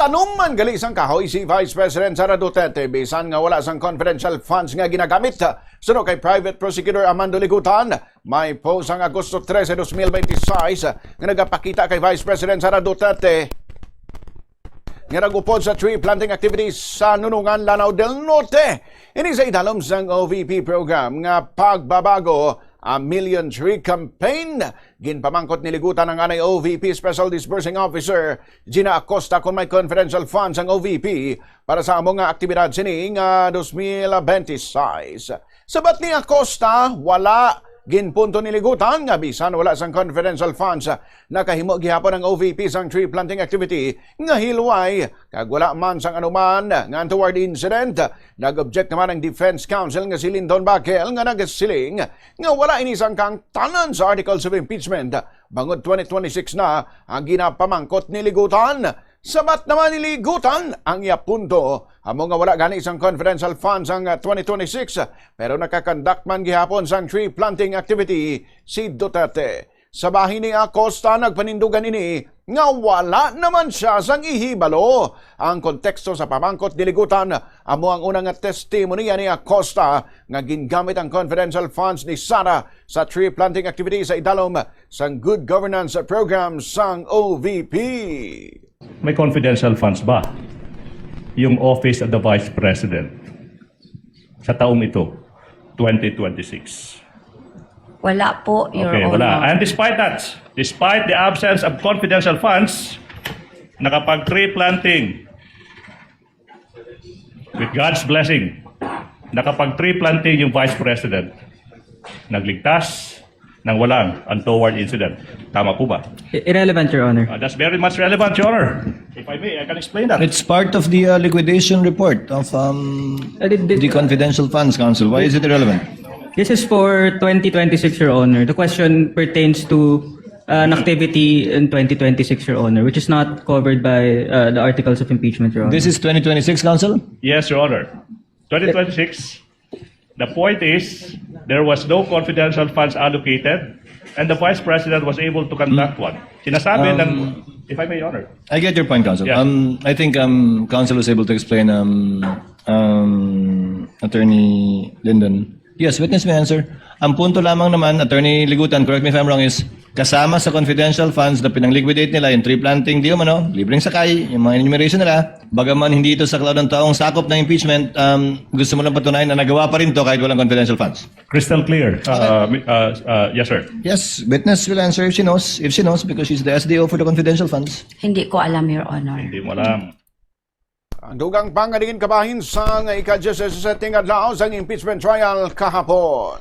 Makatanom man gali isang kahoy si Vice President Sara Duterte bisan nga wala sang confidential funds nga ginagamit. Suno kay Private Prosecutor Armando Ligutan, may post ang Agosto 13, 2026 nga nagapakita kay Vice President Sara Duterte nga nagupod sa tree planting activities sa Nunungan, Lanao del Norte. Ini sa idalom sang OVP program nga pagbabago a Million Tree Campaign. Ginpamangkot niligutan ng anay OVP Special Disbursing Officer Gina Acosta kung may confidential funds ang OVP para sa among aktibidad sining 2026. Sabat ni Acosta, wala ginpunto niligutan nga bisan wala sang confidential funds nakahimo gihapon ang OVP sang tree planting activity nga hilway kag wala man sang anuman nga toward incident. Nag-object naman ang Defense Counsel nga si Lyndon Bakel nga nagasiling nga wala ini sang kang tanan sa articles of impeachment bangod 2026 na ang ginapamangkot niligutan. Sabat naman niligutan ang iapunto amo nga wala gani isang confidential funds ang 2026 pero nakakandak man gihapon sang tree planting activity si Duterte. Sa bahin ni Acosta nagpanindugan ini nga wala naman siya sang ihibalo. Ang konteksto sa pamangkot niligutan amo ang unang testimonya ni Acosta nga gingamit ang confidential funds ni Sara sa tree planting activity sa idalom sang good governance program sang OVP. May confidential funds ba yung Office of the Vice President sa taong ito, 2026? Wala po, Your Okay, Honor. wala. And despite that, despite the absence of confidential funds, nakapag-tree planting with God's blessing, nakapag-tree planting yung Vice President, nagligtas ng walang untoward incident. Tama po ba? Irrelevant, Your Honor. That's very much relevant, Your Honor. If I may, I can explain that. It's part of the liquidation report of the confidential funds, Council. Why is it irrelevant? This is for 2026, Your Honor. The question pertains to an activity in 2026, Your Honor, which is not covered by the articles of impeachment, Your Honor. This is 2026, Council? Yes, Your Honor. 2026, the point is, there was no confidential funds allocated and the Vice President was able to conduct one. Sinasabi ng, if I may, Your Honor. I get your point, Council. Yeah. I think Council was able to explain Attorney Lyndon. Yes, witness may answer. Ang punto lamang naman, Attorney Ligutan, correct me if I'm wrong, is kasama sa confidential funds na pinang-liquidate nila, yung tree planting, di umano, libreng sakay, yung mga enumeration nila, bagaman hindi ito sa cloud ng taong sakop ng impeachment, gusto mo lang patunayan na nagawa pa rin to kahit walang confidential funds. Crystal clear. Yes, sir. Yes, witness will answer if she knows, because she's the SDO for the confidential funds. Hindi ko alam, Your Honor. Hindi mo alam. Ang dugang pangalingin kabahin sa ika-17 adlaw sa impeachment trial kahapon.